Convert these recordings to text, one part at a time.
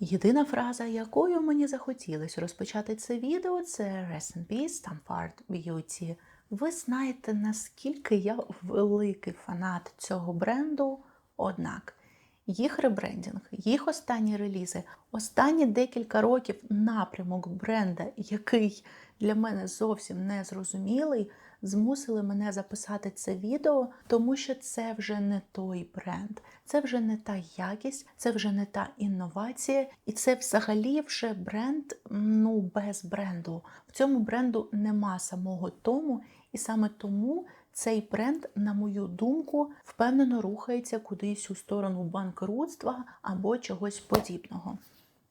Єдина фраза, якою мені захотілося розпочати це відео, це Rest in Peace, Tom Ford Beauty. Ви знаєте, наскільки я великий фанат цього бренду, однак їх ребрендінг, їх останні релізи, останні декілька років напрямок бренда, який для мене зовсім не зрозумілий, змусили мене записати це відео, тому що це вже не той бренд, це вже не та якість, це вже не та інновація, і це взагалі вже бренд, без бренду. В цьому бренду нема самого тому, і саме тому цей бренд, на мою думку, впевнено рухається кудись у сторону банкрутства або чогось подібного.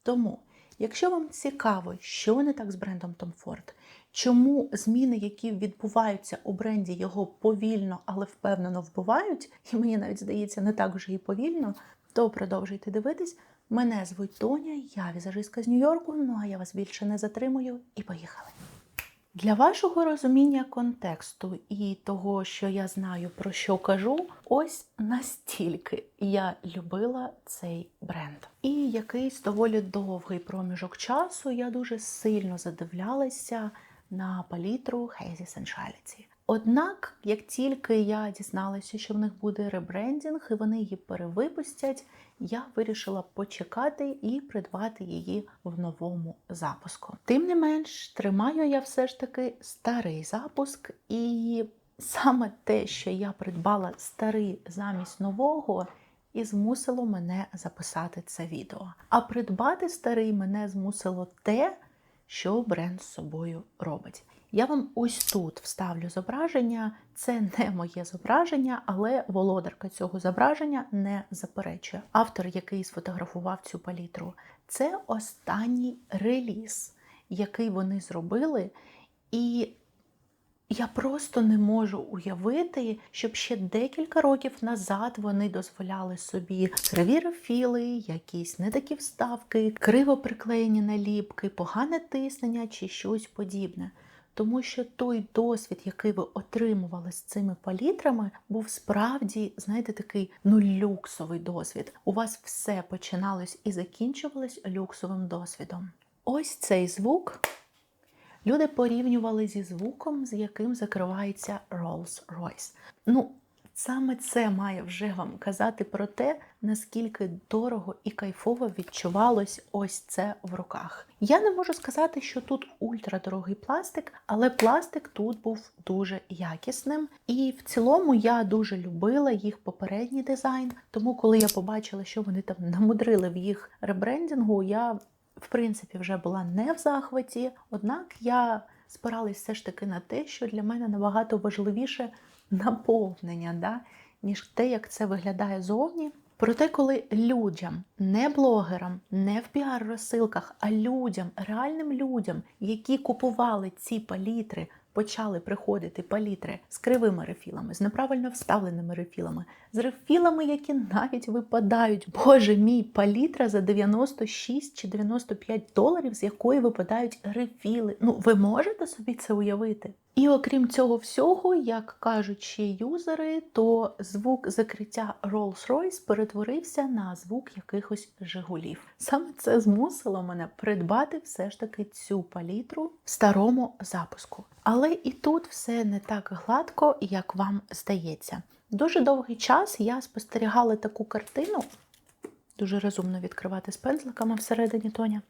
Тому, якщо вам цікаво, що не так з брендом Tom Ford, чому зміни, які відбуваються у бренді, його повільно, але впевнено вбивають, і мені навіть здається, не так вже і повільно, то продовжуйте дивитись. Мене звуть Тоня, я візажистка з Нью-Йорку, а я вас більше не затримую і поїхали. Для вашого розуміння контексту і того, що я знаю, про що кажу, ось настільки я любила цей бренд. І якийсь доволі довгий проміжок часу я дуже сильно задивлялася на палітру Hazy Sensuality. Однак, як тільки я дізналася, що в них буде ребрендінг і вони її перевипустять, я вирішила почекати і придбати її в новому запуску. Тим не менш, тримаю я все ж таки старий запуск, і саме те, що я придбала старий замість нового, і змусило мене записати це відео. А придбати старий мене змусило те, що бренд з собою робить. Я вам ось тут вставлю зображення. Це не моє зображення, але володарка цього зображення не заперечує. Автор, який сфотографував цю палітру, це останній реліз, який вони зробили, і я просто не можу уявити, щоб ще декілька років назад вони дозволяли собі криві рефіли, якісь не такі вставки, криво приклеєні наліпки, погане тиснення чи щось подібне. Тому що той досвід, який ви отримували з цими палітрами, був справді, знаєте, такий люксовий досвід. У вас все починалось і закінчувалось люксовим досвідом. Ось цей звук люди порівнювали зі звуком, з яким закривається Rolls-Royce. Саме це має вже вам казати про те, наскільки дорого і кайфово відчувалось ось це в руках. Я не можу сказати, що тут ультрадорогий пластик, але пластик тут був дуже якісним. І в цілому я дуже любила їх попередній дизайн, тому коли я побачила, що вони там намудрили в їх ребрендінгу, я, в принципі, вже була не в захваті. Однак я спиралась все ж таки на те, що для мене набагато важливіше наповнення, ніж те, як це виглядає зовні. Проте, коли людям, не блогерам, не в піар-розсилках, а людям, реальним людям, які купували ці палітри, почали приходити палітри з кривими рефілами, з неправильно вставленими рефілами, з рефілами, які навіть випадають. Боже мій, палітра за 96 чи 95 доларів, з якої випадають рефіли. Ви можете собі це уявити? І окрім цього всього, як кажуть ще юзери, то звук закриття Rolls-Royce перетворився на звук якихось Жигулів. Саме це змусило мене придбати все ж таки цю палітру в старому запуску. Але і тут все не так гладко, як вам здається. Дуже довгий час я спостерігала таку картину, дуже розумно відкривати з пензликами всередині, Тоня.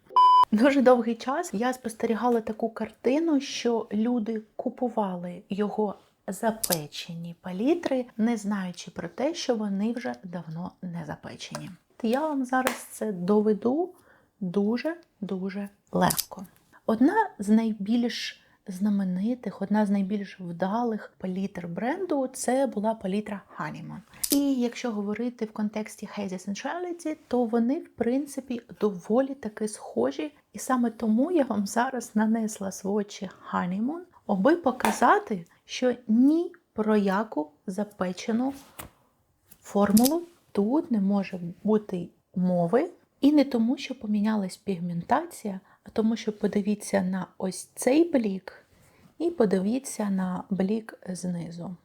Дуже довгий час я спостерігала таку картину, що люди купували його запечені палітри, не знаючи про те, що вони вже давно не запечені. Я вам зараз це доведу дуже легко. Одна з найбільш знаменитих, одна з найбільш вдалих палітр бренду – це була палітра Honeymoon. І якщо говорити в контексті Hazy Sensuality, то вони, в принципі, доволі таки схожі. І саме тому я вам зараз нанесла сводчі Honeymoon, аби показати, що ні про яку запечену формулу тут не може бути мови. І не тому, що помінялась пігментація, а тому, що подивіться на ось цей блік і подивіться на блік знизу.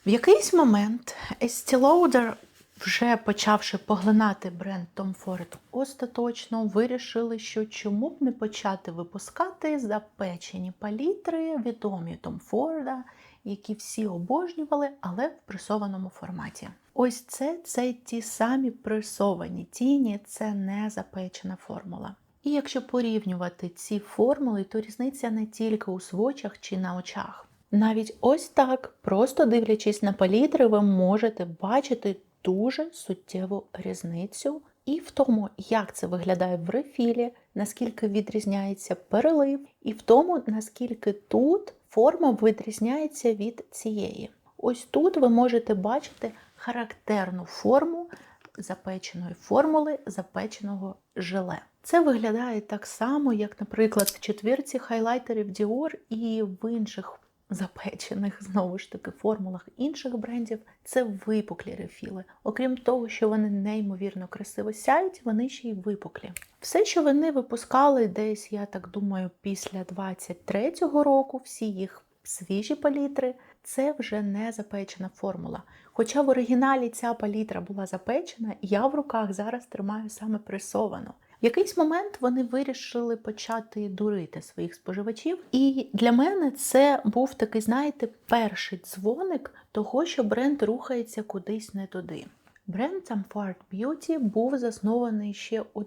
В якийсь момент Estee Lauder вже почавши поглинати бренд Tom Ford остаточно, вирішили, що чому б не почати випускати запечені палітри, відомі Tom Ford, які всі обожнювали, але в пресованому форматі. Ось це ті самі пресовані тіні, це не запечена формула. І якщо порівнювати ці формули, то різниця не тільки у свочах чи на очах. Навіть ось так, просто дивлячись на палітри, ви можете бачити дуже суттєву різницю і в тому, як це виглядає в рефілі, наскільки відрізняється перелив, і в тому, наскільки тут форма відрізняється від цієї. Ось тут ви можете бачити характерну форму запеченої формули, запеченого желе. Це виглядає так само, як, наприклад, в четвірці хайлайтерів Dior і в інших запечених, знову ж таки, формулах інших брендів. Це випуклі рефіли. Окрім того, що вони неймовірно красиво сяють, вони ще й випуклі. Все, що вони випускали десь, я так думаю, після 23-го року, всі їх свіжі палітри, це вже не запечена формула. Хоча в оригіналі ця палітра була запечена, я в руках зараз тримаю саме пресовану. В якийсь момент вони вирішили почати дурити своїх споживачів. І для мене це був такий, знаєте, перший дзвоник того, що бренд рухається кудись не туди. Бренд Tom Ford Beauty був заснований ще у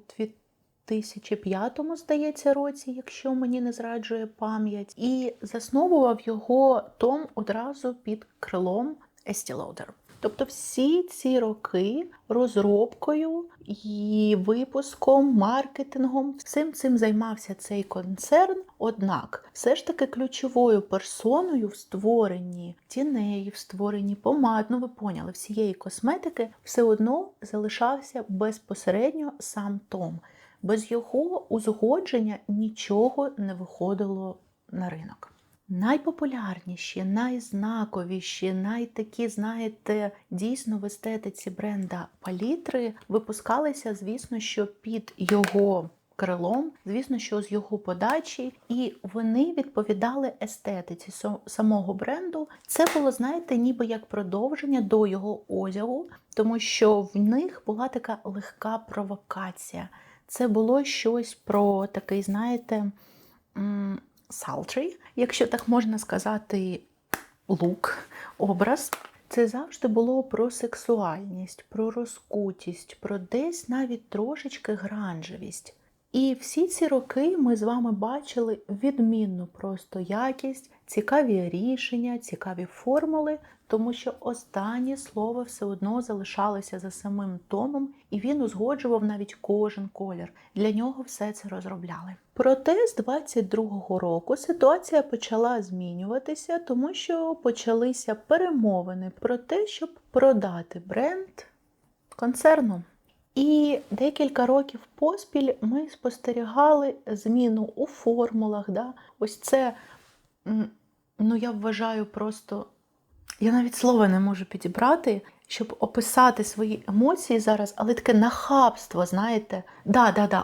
2005-му, здається, році, якщо мені не зраджує пам'ять. І засновував його Том одразу під крилом Estee Lauder. Тобто всі ці роки розробкою і випуском, маркетингом, всім цим займався цей концерн. Однак, все ж таки ключовою персоною в створенні тіней, в створенні помад, ви поняли, всієї косметики, все одно залишався безпосередньо сам Том. Без його узгодження нічого не виходило на ринок. Найпопулярніші, найзнаковіші, найтакі, знаєте, дійсно в естетиці бренда палітри випускалися, звісно, що під його крилом, звісно, що з його подачі, і вони відповідали естетиці самого бренду. Це було, знаєте, ніби як продовження до його одягу, тому що в них була така легка провокація. Це було щось про такий, знаєте, sultry, якщо так можна сказати, лук, образ. Це завжди було про сексуальність, про розкутість, про десь навіть трошечки гранжевість. І всі ці роки ми з вами бачили відмінну просто якість, цікаві рішення, цікаві формули, тому що останнє слово все одно залишалося за самим Томом, і він узгоджував навіть кожен колір. Для нього все це розробляли. Проте з 22-го року ситуація почала змінюватися, тому що почалися перемовини про те, щоб продати бренд концерну. І декілька років поспіль ми спостерігали зміну у формулах. Ось це, я вважаю просто, я навіть слова не можу підібрати, щоб описати свої емоції зараз, але таке нахабство, знаєте.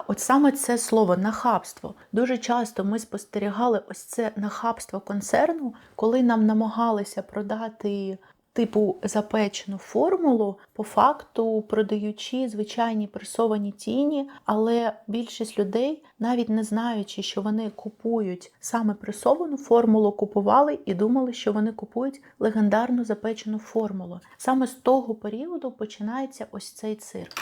От саме це слово нахабство. Дуже часто ми спостерігали ось це нахабство концерну, коли нам намагалися продати типу запечену формулу, по факту продаючи звичайні пресовані тіні, але більшість людей, навіть не знаючи, що вони купують саме пресовану формулу, купували і думали, що вони купують легендарну запечену формулу. Саме з того періоду починається ось цей цирк.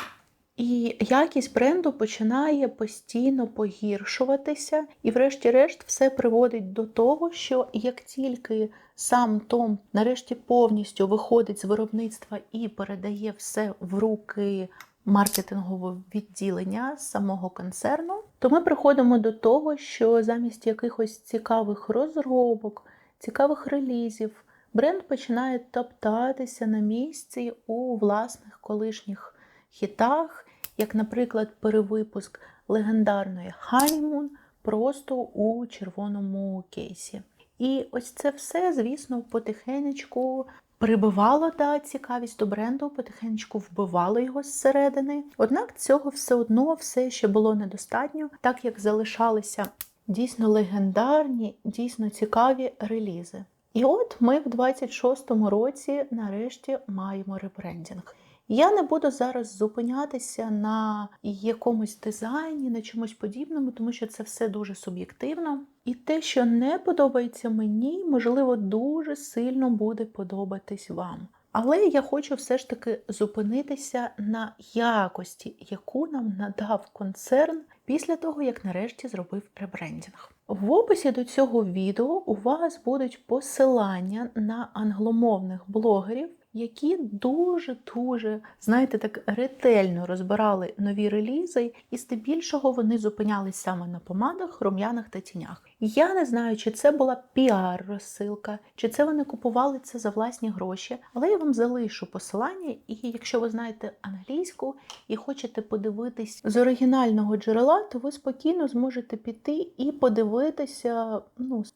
І якість бренду починає постійно погіршуватися, і врешті-решт все приводить до того, що як тільки сам Том нарешті повністю виходить з виробництва і передає все в руки маркетингового відділення самого концерну, то ми приходимо до того, що замість якихось цікавих розробок, цікавих релізів, бренд починає топтатися на місці у власних колишніх хітах, як, наприклад, перевипуск легендарної Honeymoon просто у червоному кейсі. І ось це все, звісно, потихенечку прибивало цікавість до бренду, потихенечку вбивало його зсередини. Однак цього все одно все ще було недостатньо, так як залишалися дійсно легендарні, дійсно цікаві релізи. І от ми в 26-му році нарешті маємо ребрендінг. Я не буду зараз зупинятися на якомусь дизайні, на чомусь подібному, тому що це все дуже суб'єктивно. І те, що не подобається мені, можливо, дуже сильно буде подобатись вам. Але я хочу все ж таки зупинитися на якості, яку нам надав концерн після того, як нарешті зробив ребрендінг. В описі до цього відео у вас будуть посилання на англомовних блогерів, які дуже-дуже, знаєте, так ретельно розбирали нові релізи, і здебільшого вони зупинялись саме на помадах, рум'янах та тінях. Я не знаю, чи це була піар-розсилка, чи це вони купували це за власні гроші, але я вам залишу посилання, і якщо ви знаєте англійську і хочете подивитись з оригінального джерела, то ви спокійно зможете піти і подивитися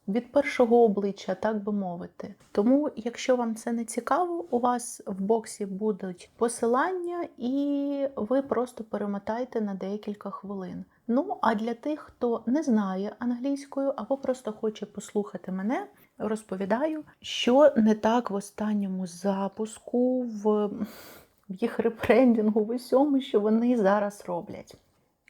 від першого обличчя, так би мовити. Тому, якщо вам це не цікаво, у вас в боксі будуть посилання, і ви просто перемотайте на декілька хвилин. А для тих, хто не знає англійською або просто хоче послухати мене, розповідаю, що не так в останньому запуску, в їх ребрендінгу, в усьому, що вони зараз роблять.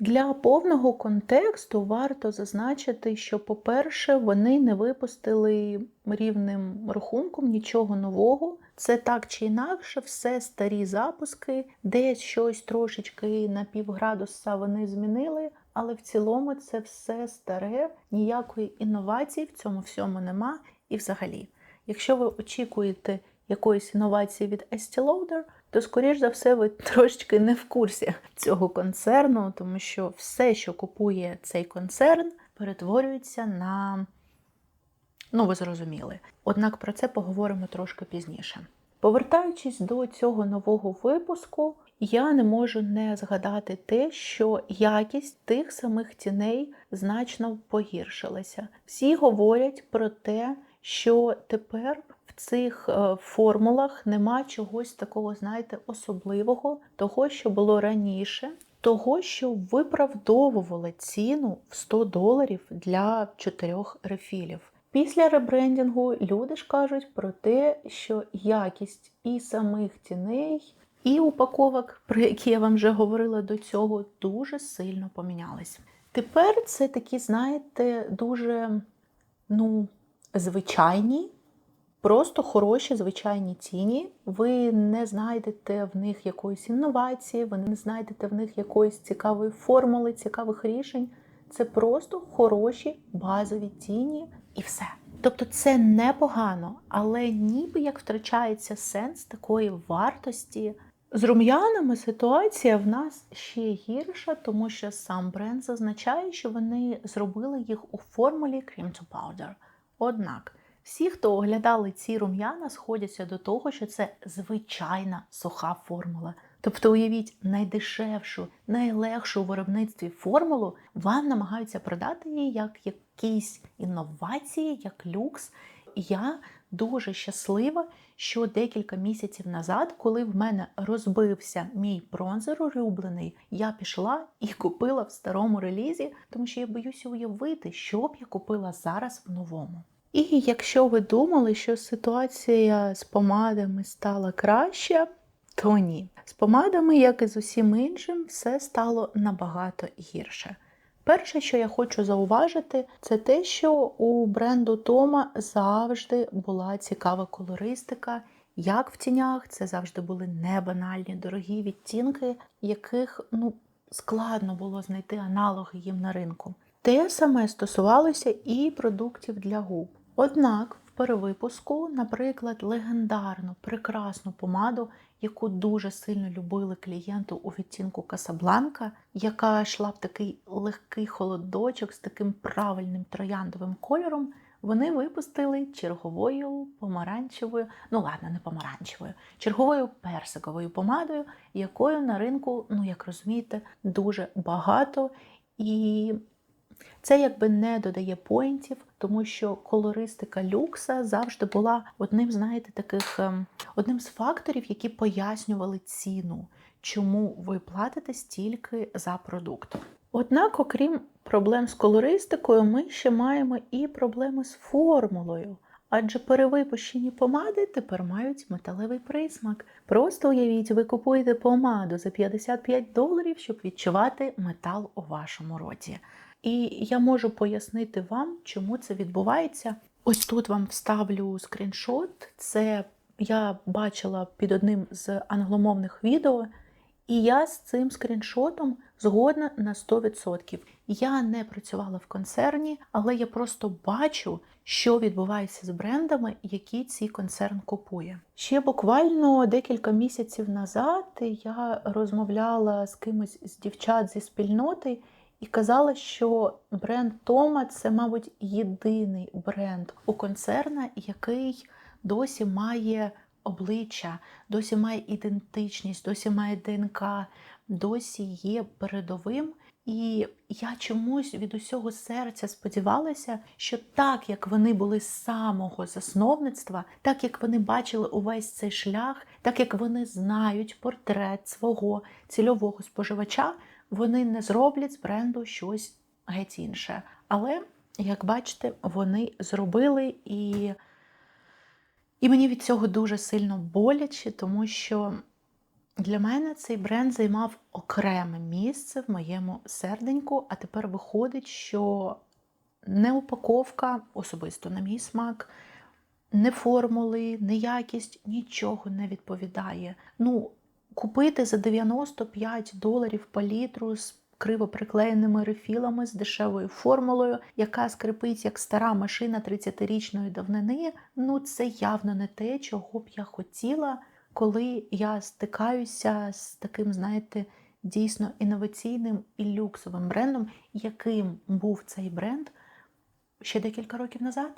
Для повного контексту варто зазначити, що, по-перше, вони не випустили рівним рахунком нічого нового. Це так чи інакше все старі запуски, десь щось трошечки на півградуса вони змінили, але в цілому це все старе, ніякої інновації в цьому всьому нема. І взагалі, якщо ви очікуєте якоїсь інновації від Estee Lauder, то, скоріш за все, ви трошечки не в курсі цього концерну, тому що все, що купує цей концерн, перетворюється на, ви зрозуміли. Однак про це поговоримо трошки пізніше. Повертаючись до цього нового випуску, я не можу не згадати те, що якість тих самих тіней значно погіршилася. Всі говорять про те, що тепер в цих формулах нема чогось такого, знаєте, особливого, того, що було раніше, того, що виправдовувало ціну в $100 для 4 рефілів. Після ребрендінгу люди ж кажуть про те, що якість і самих тіней, і упаковок, про які я вам вже говорила до цього, дуже сильно помінялись. Тепер це такі, знаєте, дуже, звичайні, просто хороші звичайні тіні. Ви не знайдете в них якоїсь інновації, ви не знайдете в них якоїсь цікавої формули, цікавих рішень. Це просто хороші базові тіні і все. Тобто це непогано, але ніби як втрачається сенс такої вартості. З рум'янами ситуація в нас ще гірша, тому що сам бренд зазначає, що вони зробили їх у формулі Cream to Powder. Однак, всі, хто оглядали ці рум'яна, сходяться до того, що це звичайна суха формула. Тобто, уявіть, найдешевшу, найлегшу у виробництві формулу вам намагаються продати її як якісь інновації, як люкс. Я дуже щаслива, що декілька місяців назад, коли в мене розбився мій бронзер улюблений, я пішла і купила в старому релізі, тому що я боюся уявити, що б я купила зараз в новому. І якщо ви думали, що ситуація з помадами стала краща, то ні. З помадами, як і з усім іншим, все стало набагато гірше. Перше, що я хочу зауважити, це те, що у бренду Тома завжди була цікава колористика. Як в тінях, це завжди були небанальні, дорогі відтінки, яких складно було знайти аналоги їм на ринку. Те саме стосувалося і продуктів для губ. Однак в перевипуску, наприклад, легендарну, прекрасну помаду, яку дуже сильно любили клієнти у відтінку Касабланка, яка йшла в такий легкий холодочок з таким правильним трояндовим кольором, вони випустили черговою помаранчевою, не помаранчевою, черговою персиковою помадою, якою на ринку, як розумієте, дуже багато. І це якби не додає поінтів, тому що колористика люкса завжди була одним з факторів, які пояснювали ціну, чому ви платите стільки за продукт. Однак, окрім проблем з колористикою, ми ще маємо і проблеми з формулою. Адже перевипущені помади тепер мають металевий присмак. Просто уявіть, ви купуєте помаду за $55, щоб відчувати метал у вашому роті. І я можу пояснити вам, чому це відбувається. Ось тут вам вставлю скріншот. Це я бачила під одним з англомовних відео. І я з цим скріншотом згодна на 100%. Я не працювала в концерні, але я просто бачу, що відбувається з брендами, які цей концерн купує. Ще буквально декілька місяців назад я розмовляла з кимось з дівчат зі спільноти і казала, що бренд Тома – це, мабуть, єдиний бренд у концерна, який досі має обличчя, досі має ідентичність, досі має ДНК, досі є передовим. І я чомусь від усього серця сподівалася, що так, як вони були з самого засновництва, так, як вони бачили увесь цей шлях, так, як вони знають портрет свого цільового споживача, вони не зроблять з бренду щось геть інше. Але, як бачите, вони зробили, і мені від цього дуже сильно боляче, тому що для мене цей бренд займав окреме місце в моєму серденьку, а тепер виходить, що не упаковка, особисто на мій смак, не формули, не якість, нічого не відповідає. Купити за $95 палітру з криво приклеєними рефілами, з дешевою формулою, яка скрипить як стара машина 30-річної давнини, це явно не те, чого б я хотіла, коли я стикаюся з таким, знаєте, дійсно інноваційним і люксовим брендом, яким був цей бренд ще декілька років назад.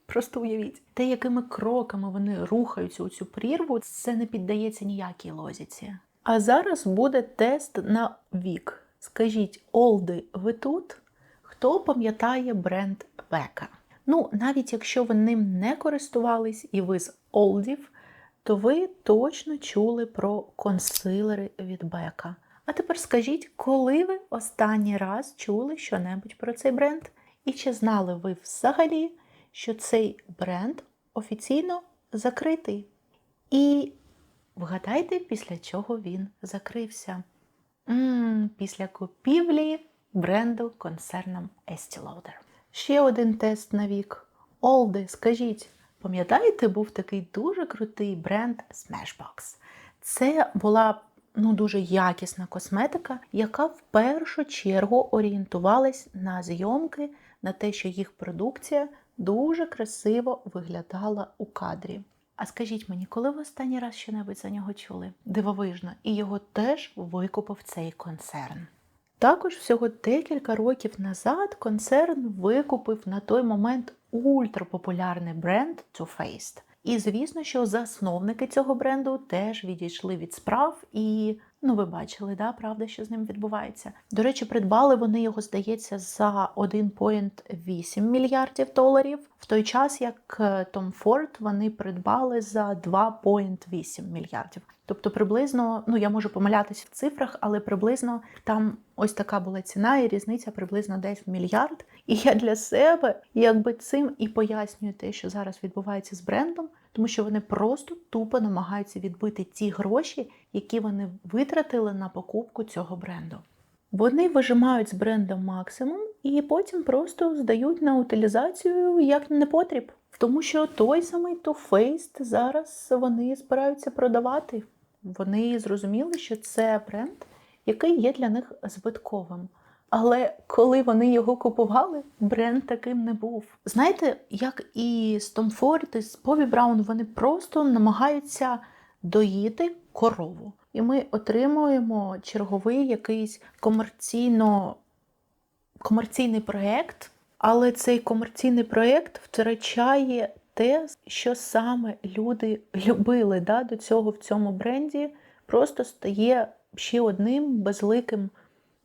Просто уявіть. Те, якими кроками вони рухаються у цю прірву, це не піддається ніякій логіці. А зараз буде тест на вік. Скажіть, олди, ви тут? Хто пам'ятає бренд Becca? Навіть якщо ви ним не користувались і ви з олдів, то ви точно чули про консилери від Becca. А тепер скажіть, коли ви останній раз чули щонебудь про цей бренд? І чи знали ви взагалі, що цей бренд офіційно закритий? І вгадайте, після чого він закрився? Після купівлі бренду концерном Estée Lauder. Ще один тест на вік. Олди, скажіть, пам'ятаєте, був такий дуже крутий бренд Smashbox? Це була дуже якісна косметика, яка в першу чергу орієнтувалась на зйомки, на те, що їх продукція дуже красиво виглядала у кадрі. А скажіть мені, коли ви останній раз щонебудь за нього чули? Дивовижно. І його теж викупив цей концерн. Також всього декілька років назад концерн викупив на той момент ультрапопулярний бренд Too Faced. І звісно, що засновники цього бренду теж відійшли від справ і, ви бачили, правда, що з ним відбувається. До речі, придбали вони його, здається, за $1,8 мільярдів, в той час, як Tom Ford вони придбали за $2,8 мільярдів. Тобто приблизно, я можу помилятися в цифрах, але приблизно там ось така була ціна і різниця приблизно десь в мільярд. І я для себе цим і пояснюю те, що зараз відбувається з брендом, тому що вони просто тупо намагаються відбити ті гроші, які вони витратили на покупку цього бренду. Вони вижимають з бренду максимум і потім просто здають на утилізацію як непотріб. Тому що той самий Too Faced зараз вони збираються продавати. Вони зрозуміли, що це бренд, який є для них збитковим. Але коли вони його купували, бренд таким не був. Знаєте, як і з Tom Ford, і з Bobbi Brown, вони просто намагаються доїти корову. І ми отримуємо черговий якийсь комерційний проєкт, але цей комерційний проєкт втрачає те, що саме люди любили до цього в цьому бренді, просто стає ще одним безликим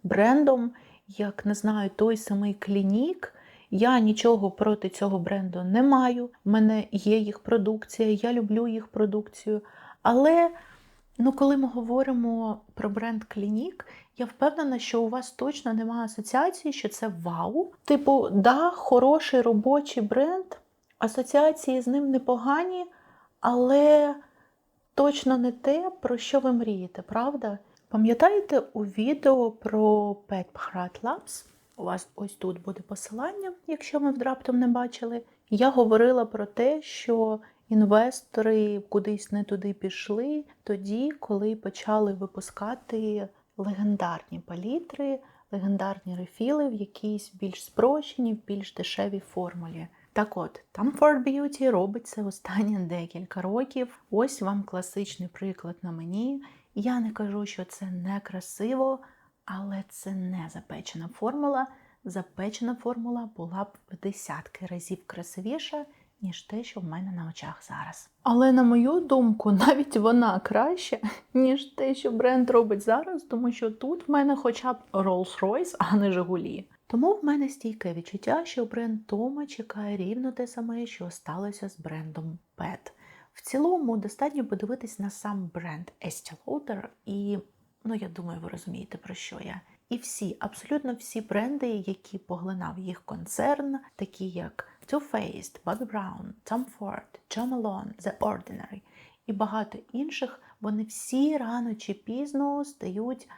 брендом, як, не знаю, той самий Клінік. Я нічого проти цього бренду не маю, в мене є їх продукція, я люблю їх продукцію, але коли ми говоримо про бренд Клінік, я впевнена, що у вас точно немає асоціації, що це вау. Хороший робочий бренд, Асоціації з ним непогані, але точно не те, про що ви мрієте, правда? Пам'ятаєте у відео про Pet Bharat Labs? У вас ось тут буде посилання, якщо ви раптом не бачили. Я говорила про те, що інвестори кудись не туди пішли тоді, коли почали випускати легендарні палітри, легендарні рефіли в якійсь більш спрощеній, в більш дешевій формулі. Так от, Tom Ford Beauty робить це останні декілька років. Ось вам класичний приклад на мені. Я не кажу, що це не красиво, але це не запечена формула. Запечена формула була б в десятки разів красивіша, ніж те, що в мене на очах зараз. Але, на мою думку, навіть вона краща, ніж те, що бренд робить зараз, тому що тут в мене хоча б Rolls-Royce, а не Жигулі. Тому в мене стійке відчуття, що бренд Тома чекає рівно те саме, що сталося з брендом Pet. В цілому, достатньо подивитись на сам бренд Estée Lauder і, я думаю, ви розумієте, про що я. І всі, абсолютно всі бренди, які поглинав їх концерн, такі як Too Faced, Bobbi Brown, Tom Ford, Jo Malone, The Ordinary і багато інших, вони всі рано чи пізно стають,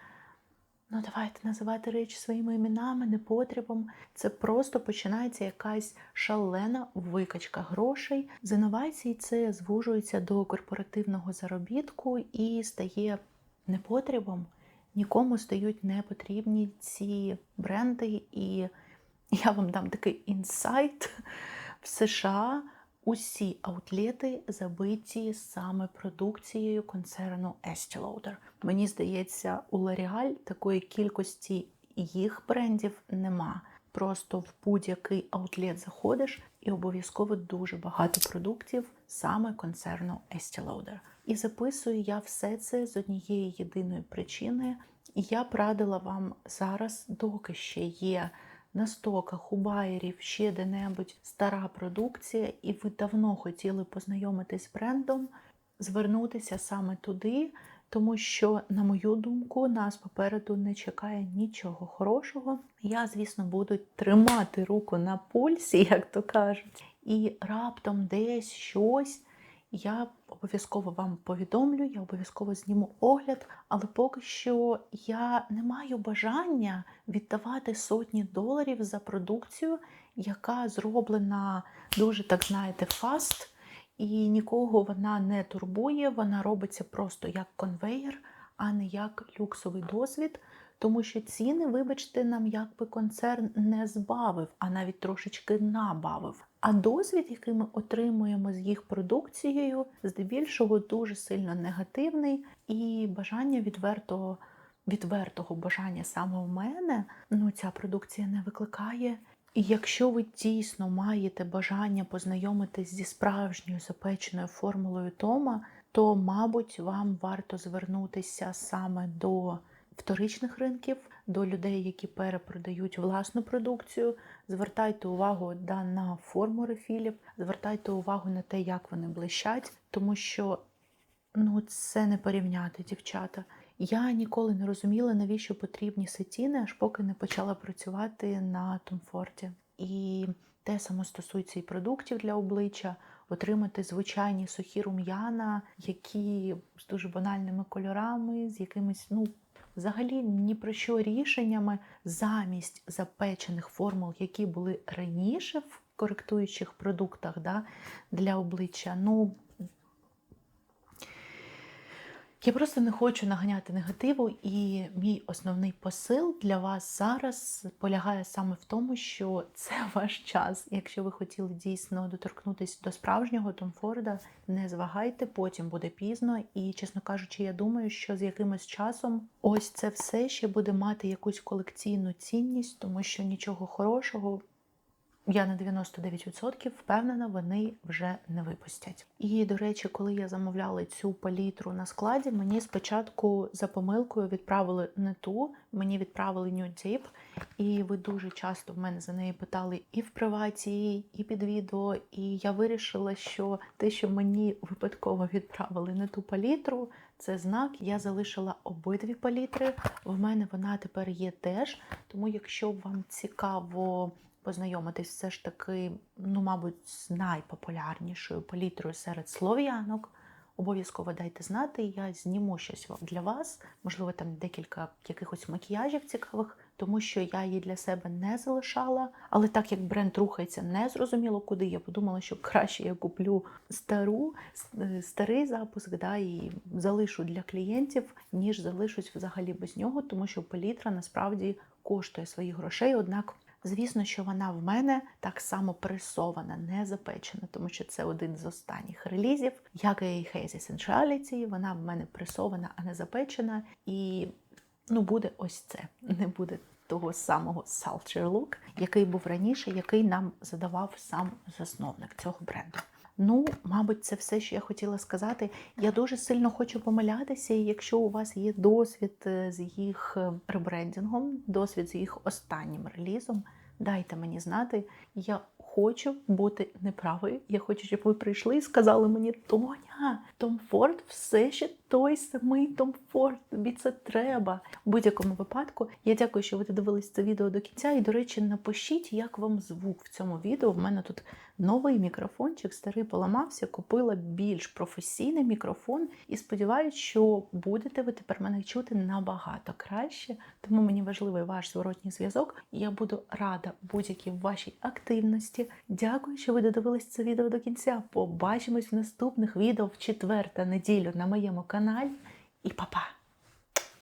давайте називати речі своїми іменами, непотребом. Це просто починається якась шалена викачка грошей. З інновацій це звужується до корпоративного заробітку і стає непотребом. Нікому стають непотрібні ці бренди. І я вам дам такий інсайт. В США усі аутлети забиті саме продукцією концерну Estée Lauder. Мені здається, у L'Oréal такої кількості їх брендів нема. Просто в будь-який аутлет заходиш і обов'язково дуже багато продуктів саме концерну Estée Lauder. І записую я все це з однієї єдиної причини. Я б радила вам зараз, доки ще є на стоках, у байерів, ще де-небудь стара продукція, і ви давно хотіли познайомитись з брендом, звернутися саме туди, тому що, на мою думку, нас попереду не чекає нічого хорошого. Я, звісно, буду тримати руку на пульсі, як то кажуть, і раптом десь щось я обов'язково вам повідомлю, я обов'язково зніму огляд, але поки що я не маю бажання віддавати сотні доларів за продукцію, яка зроблена дуже, так знаєте, фаст, і нікого вона не турбує, вона робиться просто як конвейер, а не як люксовий досвід, тому що ціни, вибачте, нам якби концерн не збавив, а навіть трошечки набавив. А досвід, який ми отримуємо з їх продукцією, здебільшого дуже сильно негативний, і бажання відвертого бажання саме у мене, ця продукція не викликає. І якщо ви дійсно маєте бажання познайомитись зі справжньою запеченою формулою Тома, то, мабуть, вам варто звернутися саме до вторичних ринків, до людей, які перепродають власну продукцію. Звертайте увагу на форму рефілів, звертайте увагу на те, як вони блищать, тому що це не порівняти, дівчата. Я ніколи не розуміла, навіщо потрібні сатіни, аж поки не почала працювати на Tom Ford. І те саме стосується і продуктів для обличчя. Отримати звичайні сухі рум'яна, які з дуже банальними кольорами, з якимись, взагалі ні про що рішеннями замість запечених формул, які були раніше в коректуючих продуктах для обличчя. Я просто не хочу наганяти негативу, і мій основний посил для вас зараз полягає саме в тому, що це ваш час. Якщо ви хотіли дійсно доторкнутися до справжнього Tom Ford, не звагайте, потім буде пізно. І, чесно кажучи, я думаю, що з якимось часом ось це все ще буде мати якусь колекційну цінність, тому що нічого хорошого, я на 99% впевнена, вони вже не випустять. І, до речі, коли я замовляла цю палітру на складі, мені спочатку за помилкою відправили не ту, мені відправили Nude Deep. І ви дуже часто в мене за неї питали і в приваті, і під відео. І я вирішила, що те, що мені випадково відправили не ту палітру, це знак. Я залишила обидві палітри. В мене вона тепер є теж. Тому якщо вам цікаво познайомитись все ж таки, мабуть, з найпопулярнішою палітрою серед слов'янок, обов'язково дайте знати, я зніму щось для вас, можливо, там декілька якихось макіяжів цікавих, тому що я її для себе не залишала. Але так як бренд рухається незрозуміло куди, я подумала, що краще я куплю старий запуск, і залишу для клієнтів, ніж залишусь взагалі без нього, тому що палітра насправді коштує своїх грошей, однак звісно, що вона в мене так само пресована, не запечена, тому що це один з останніх релізів. Як і Hazy Sensuality, вона в мене пресована, а не запечена. І буде ось це. Не буде того самого Sultry Look, який був раніше, який нам задавав сам засновник цього бренду. Мабуть, це все, що я хотіла сказати. Я дуже сильно хочу помилятися, і якщо у вас є досвід з їх ребрендингом, досвід з їх останнім релізом, дайте мені знати. Я хочу бути неправою. Я хочу, щоб ви прийшли і сказали мені: Тоня, Tom Ford все ще той самий Tom Ford, тобі це треба. В будь-якому випадку, я дякую, що ви додивились це відео до кінця. І, до речі, напишіть, як вам звук в цьому відео. В мене тут новий мікрофончик, старий поламався, купила більш професійний мікрофон. І сподіваюся, що будете ви тепер мене чути набагато краще. Тому мені важливий ваш зворотній зв'язок. І я буду рада будь-якій вашій активності. Дякую, що ви додивились це відео до кінця. Побачимось в наступних відео в четвер та неділю на моєму каналі. І па-па!